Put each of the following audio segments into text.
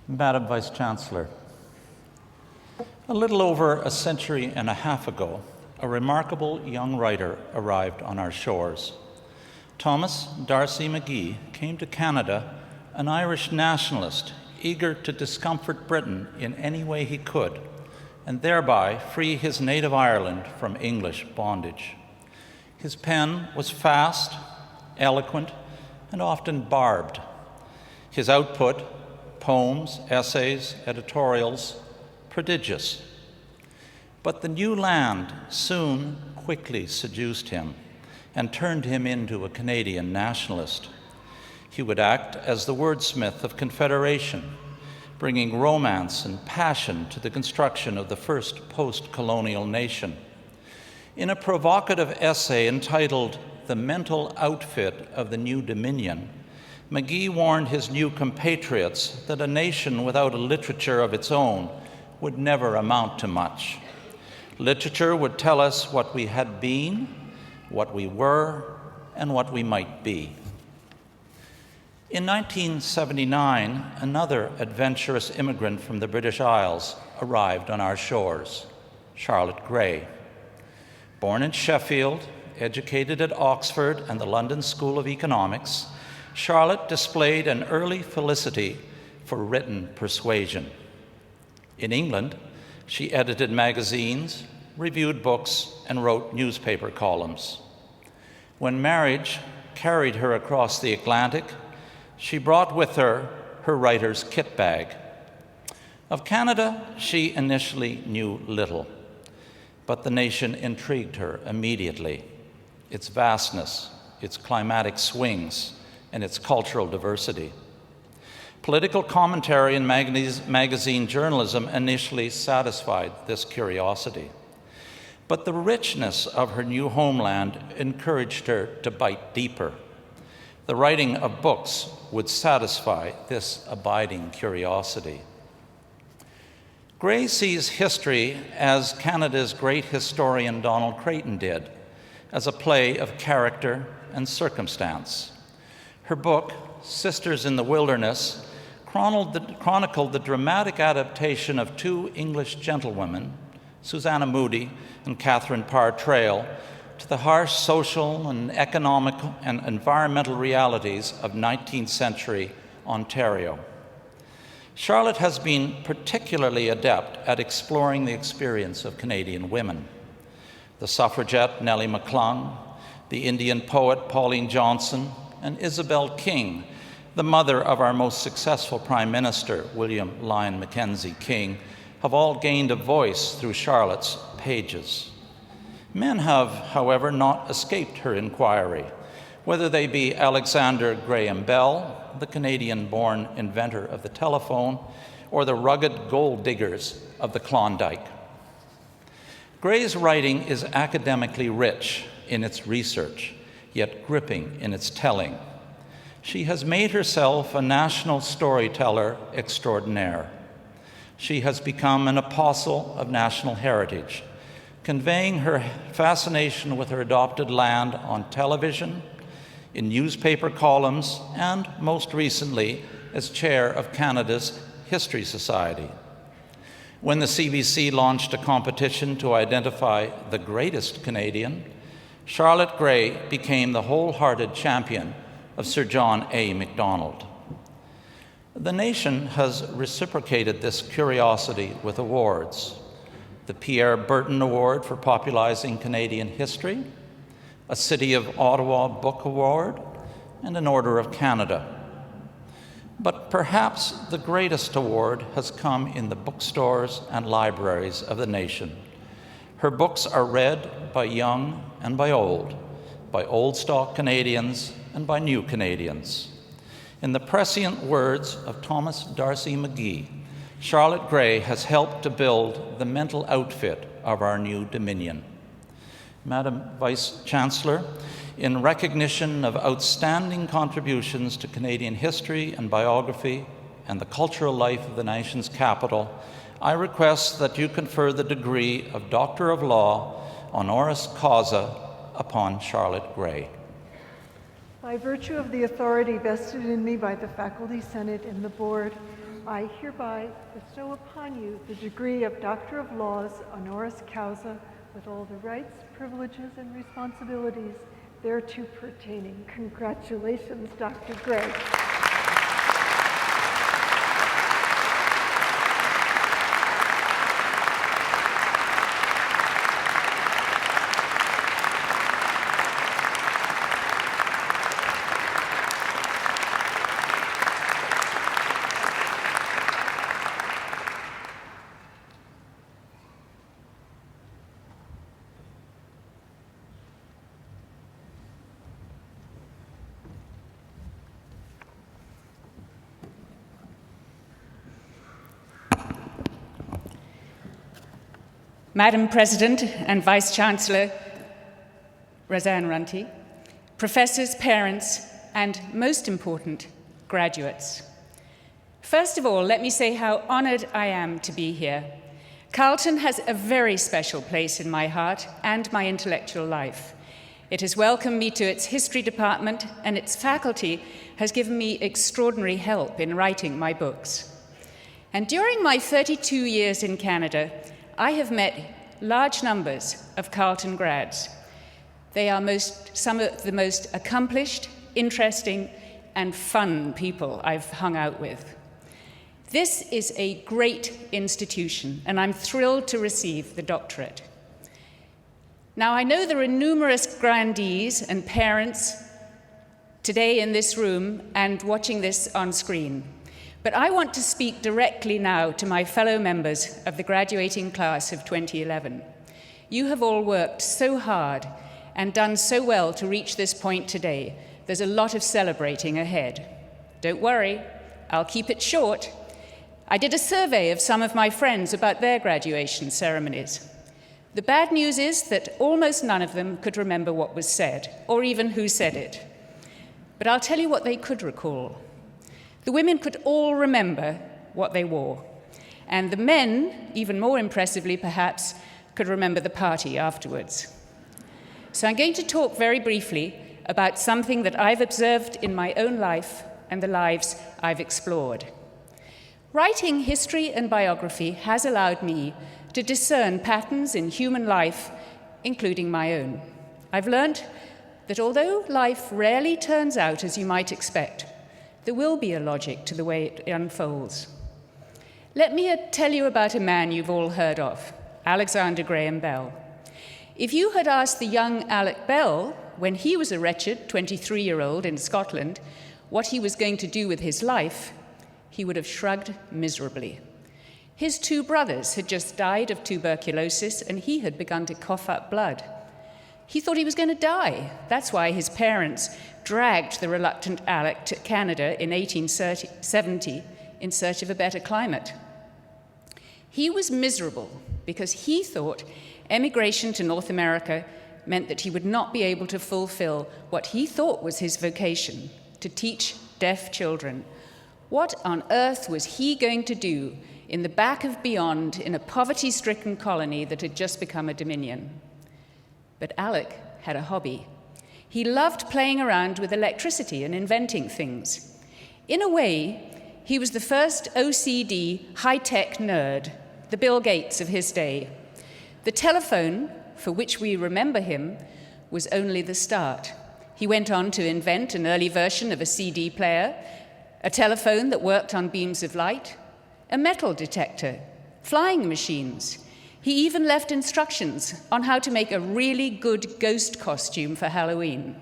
Madam Vice-Chancellor, a little over a century and a half ago, a remarkable young writer arrived on our shores. Thomas D'Arcy McGee came to Canada, an Irish nationalist, eager to discomfort Britain in any way he could, and thereby free his native Ireland from English bondage. His pen was fast, eloquent, and often barbed. His output, poems, essays, editorials, prodigious. But the new land soon quickly seduced him and turned him into a Canadian nationalist. He would act as the wordsmith of Confederation, bringing romance and passion to the construction of the first post-colonial nation. In a provocative essay entitled "The Mental Outfit of the New Dominion," McGee warned his new compatriots that a nation without a literature of its own would never amount to much. Literature would tell us what we had been, what we were, and what we might be. In 1979, another adventurous immigrant from the British Isles arrived on our shores, Charlotte Gray. Born in Sheffield, educated at Oxford and the London School of Economics, Charlotte displayed an early felicity for written persuasion. In England, she edited magazines, reviewed books, and wrote newspaper columns. When marriage carried her across the Atlantic, she brought with her her writer's kit bag. Of Canada, she initially knew little, but the nation intrigued her immediately. Its vastness, its climatic swings, and its cultural diversity. Political commentary and magazine journalism initially satisfied this curiosity. But the richness of her new homeland encouraged her to bite deeper. The writing of books would satisfy this abiding curiosity. Gray sees history as Canada's great historian Donald Carleton did, as a play of character and circumstance. Her book, Sisters in the Wilderness, chronicled the dramatic adaptation of two English gentlewomen, Susanna Moodie and Catherine Parr Traill, to the harsh social and economic and environmental realities of 19th century Ontario. Charlotte has been particularly adept at exploring the experience of Canadian women. The suffragette Nellie McClung, the Indian poet Pauline Johnson, and Isabel King, the mother of our most successful Prime Minister, William Lyon Mackenzie King, have all gained a voice through Charlotte's pages. Men have, however, not escaped her inquiry, whether they be Alexander Graham Bell, the Canadian-born inventor of the telephone, or the rugged gold diggers of the Klondike. Gray's writing is academically rich in its research, yet gripping in its telling. She has made herself a national storyteller extraordinaire. She has become an apostle of national heritage, conveying her fascination with her adopted land on television, in newspaper columns, and most recently as chair of Canada's History Society. When the CBC launched a competition to identify the greatest Canadian, Charlotte Gray became the wholehearted champion of Sir John A. Macdonald. The nation has reciprocated this curiosity with awards: the Pierre Burton Award for popularizing Canadian history, a City of Ottawa Book Award, and an Order of Canada. But perhaps the greatest award has come in the bookstores and libraries of the nation. Her books are read by young and by old stock Canadians and by new Canadians. In the prescient words of Thomas D'Arcy McGee, Charlotte Gray has helped to build the mental outfit of our new Dominion. Madam Vice-Chancellor, in recognition of outstanding contributions to Canadian history and biography and the cultural life of the nation's capital, I request that you confer the degree of Doctor of Law honoris causa upon Charlotte Gray. By virtue of the authority vested in me by the Faculty Senate and the Board, I hereby bestow upon you the degree of Doctor of Laws, honoris causa, with all the rights, privileges, and responsibilities thereto pertaining. Congratulations, Dr. Gray. Madam President and Vice-Chancellor Razan Runti, professors, parents, and most important, graduates. First of all, let me say how honored I am to be here. Carleton has a very special place in my heart and my intellectual life. It has welcomed me to its history department, and its faculty has given me extraordinary help in writing my books. And during my 32 years in Canada, I have met large numbers of Carleton grads. They are some of the most accomplished, interesting, and fun people I've hung out with. This is a great institution, and I'm thrilled to receive the doctorate. Now, I know there are numerous grandees and parents today in this room and watching this on screen. But I want to speak directly now to my fellow members of the graduating class of 2011. You have all worked so hard and done so well to reach this point today. There's a lot of celebrating ahead. Don't worry, I'll keep it short. I did a survey of some of my friends about their graduation ceremonies. The bad news is that almost none of them could remember what was said, or even who said it. But I'll tell you what they could recall. The women could all remember what they wore, and the men, even more impressively perhaps, could remember the party afterwards. So I'm going to talk very briefly about something that I've observed in my own life and the lives I've explored. Writing history and biography has allowed me to discern patterns in human life, including my own. I've learned that although life rarely turns out as you might expect, there will be a logic to the way it unfolds. Let me tell you about a man you've all heard of, Alexander Graham Bell. If you had asked the young Alec Bell, when he was a wretched 23-year-old in Scotland, what he was going to do with his life, he would have shrugged miserably. His two brothers had just died of tuberculosis, and he had begun to cough up blood. He thought he was going to die. That's why his parents dragged the reluctant Alec to Canada in 1870 in search of a better climate. He was miserable because he thought emigration to North America meant that he would not be able to fulfill what he thought was his vocation, to teach deaf children. What on earth was he going to do in the back of beyond in a poverty-stricken colony that had just become a dominion? But Alec had a hobby. He loved playing around with electricity and inventing things. In a way, he was the first OCD high-tech nerd, the Bill Gates of his day. The telephone, for which we remember him, was only the start. He went on to invent an early version of a CD player, a telephone that worked on beams of light, a metal detector, flying machines. He even left instructions on how to make a really good ghost costume for Halloween.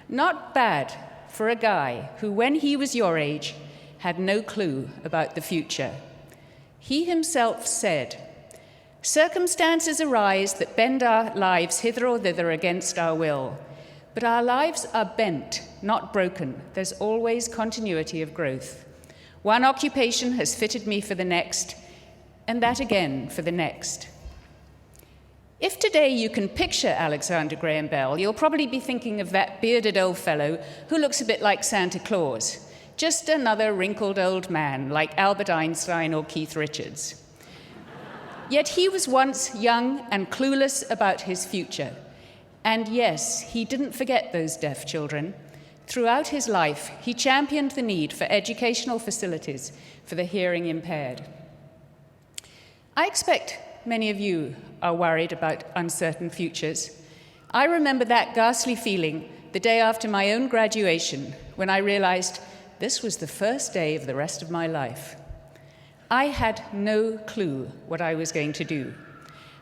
Not bad for a guy who, when he was your age, had no clue about the future. He himself said, "Circumstances arise that bend our lives hither or thither against our will. But our lives are bent, not broken. There's always continuity of growth. One occupation has fitted me for the next, and that again for the next." If today you can picture Alexander Graham Bell, you'll probably be thinking of that bearded old fellow who looks a bit like Santa Claus, just another wrinkled old man like Albert Einstein or Keith Richards. Yet he was once young and clueless about his future. And yes, he didn't forget those deaf children. Throughout his life, he championed the need for educational facilities for the hearing impaired. I expect many of you are worried about uncertain futures. I remember that ghastly feeling the day after my own graduation when I realized this was the first day of the rest of my life. I had no clue what I was going to do.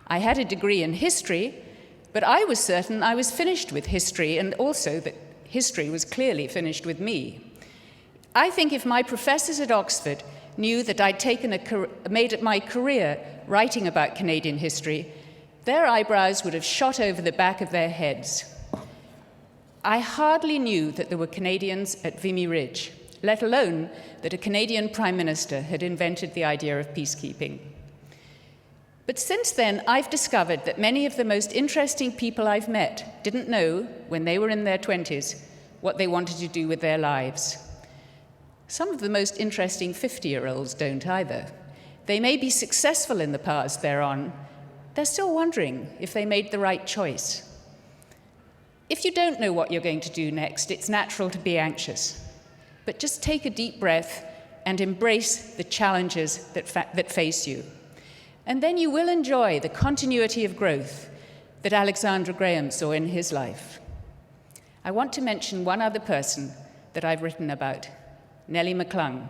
I had a degree in history, but I was certain I was finished with history, and also that history was clearly finished with me. I think if my professors at Oxford knew that I'd made it my career writing about Canadian history, their eyebrows would have shot over the back of their heads. I hardly knew that there were Canadians at Vimy Ridge, let alone that a Canadian Prime Minister had invented the idea of peacekeeping. But since then, I've discovered that many of the most interesting people I've met didn't know, when they were in their 20s, what they wanted to do with their lives. Some of the most interesting 50-year-olds don't either. They may be successful in the paths they're on. They're still wondering if they made the right choice. If you don't know what you're going to do next, it's natural to be anxious. But just take a deep breath and embrace the challenges that face you. And then you will enjoy the continuity of growth that Alexander Graham saw in his life. I want to mention one other person that I've written about, Nellie McClung,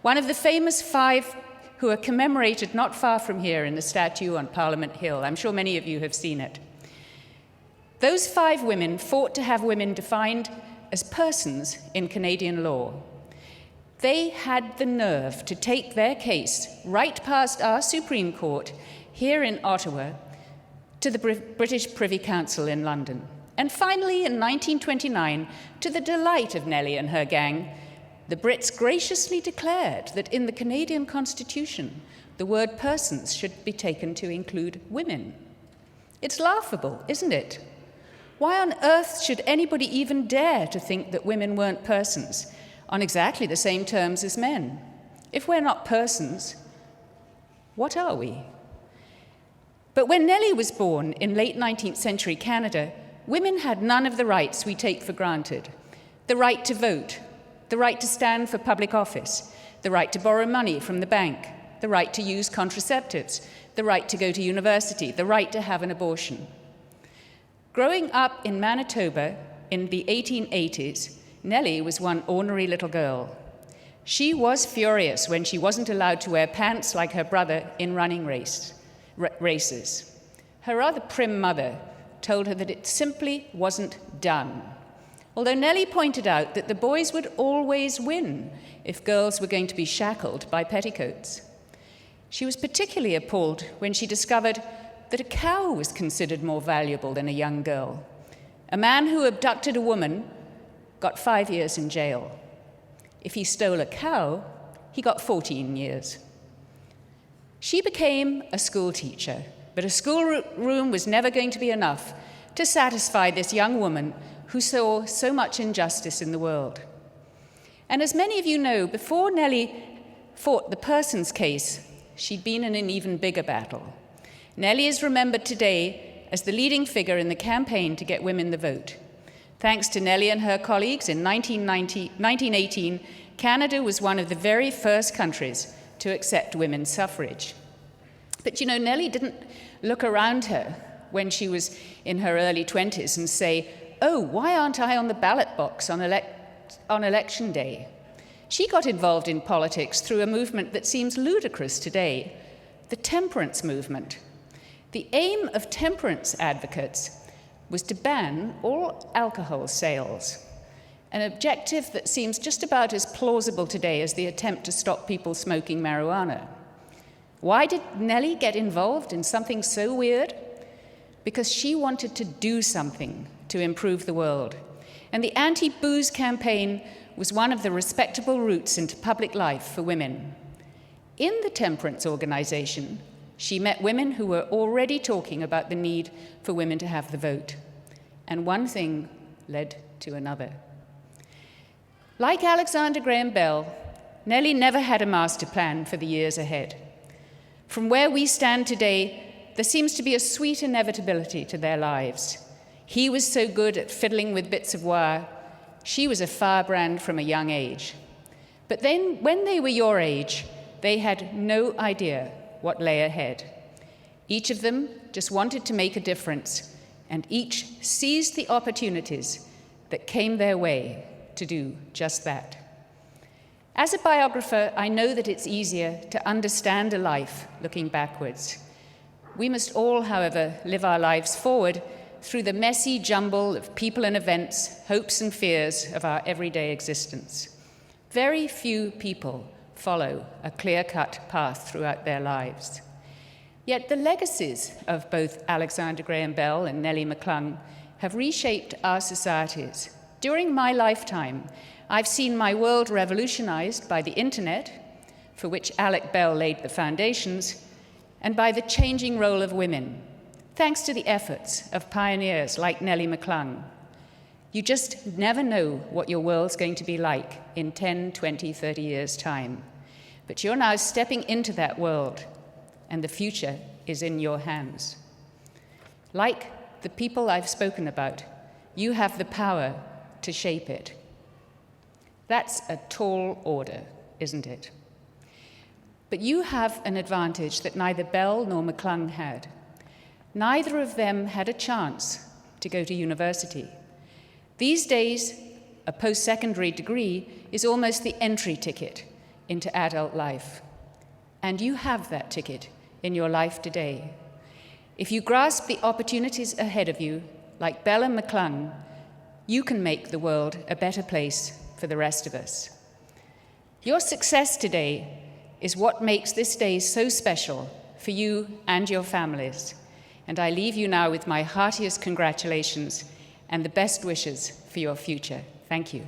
one of the famous 5 who are commemorated not far from here in the statue on Parliament Hill. I'm sure many of you have seen it. Those 5 women fought to have women defined as persons in Canadian law. They had the nerve to take their case right past our Supreme Court here in Ottawa to the British Privy Council in London. And finally, in 1929, to the delight of Nellie and her gang, the Brits graciously declared that in the Canadian Constitution, the word persons should be taken to include women. It's laughable, isn't it? Why on earth should anybody even dare to think that women weren't persons on exactly the same terms as men? If we're not persons, what are we? But when Nellie was born in late 19th century Canada, women had none of the rights we take for granted. The right to vote, the right to stand for public office, the right to borrow money from the bank, the right to use contraceptives, the right to go to university, the right to have an abortion. Growing up in Manitoba in the 1880s, Nellie was one ornery little girl. She was furious when she wasn't allowed to wear pants like her brother in running races. Her rather prim mother told her that it simply wasn't done. Although Nellie pointed out that the boys would always win if girls were going to be shackled by petticoats. She was particularly appalled when she discovered that a cow was considered more valuable than a young girl. A man who abducted a woman got 5 years in jail. If he stole a cow, he got 14 years. She became a school teacher, but a schoolroom was never going to be enough to satisfy this young woman who saw so much injustice in the world. And as many of you know, before Nellie fought the persons case, she'd been in an even bigger battle. Nellie is remembered today as the leading figure in the campaign to get women the vote. Thanks to Nellie and her colleagues, in 1918, Canada was one of the very first countries to accept women's suffrage. But you know, Nellie didn't look around her when she was in her early 20s and say, "Oh, why aren't I on the ballot box on election day?" She got involved in politics through a movement that seems ludicrous today, the temperance movement. The aim of temperance advocates was to ban all alcohol sales, an objective that seems just about as plausible today as the attempt to stop people smoking marijuana. Why did Nellie get involved in something so weird? Because she wanted to do something to improve the world. And the anti-booze campaign was one of the respectable routes into public life for women. In the temperance organization, she met women who were already talking about the need for women to have the vote. And one thing led to another. Like Alexander Graham Bell, Nellie never had a master plan for the years ahead. From where we stand today, there seems to be a sweet inevitability to their lives. He was so good at fiddling with bits of wire. She was a firebrand from a young age. But then, when they were your age, they had no idea what lay ahead. Each of them just wanted to make a difference, and each seized the opportunities that came their way to do just that. As a biographer, I know that it's easier to understand a life looking backwards. We must all, however, live our lives forward through the messy jumble of people and events, hopes and fears of our everyday existence. Very few people follow a clear-cut path throughout their lives. Yet the legacies of both Alexander Graham Bell and Nellie McClung have reshaped our societies. During my lifetime, I've seen my world revolutionized by the internet, for which Alec Bell laid the foundations, and by the changing role of women, thanks to the efforts of pioneers like Nellie McClung. You just never know what your world's going to be like in 10, 20, 30 years' time. But you're now stepping into that world, and the future is in your hands. Like the people I've spoken about, you have the power to shape it. That's a tall order, isn't it? But you have an advantage that neither Bell nor McClung had. Neither of them had a chance to go to university. These days, a post-secondary degree is almost the entry ticket into adult life. And you have that ticket in your life today. If you grasp the opportunities ahead of you, like Bell and McClung, you can make the world a better place for the rest of us. Your success today is what makes this day so special for you and your families. And I leave you now with my heartiest congratulations and the best wishes for your future. Thank you.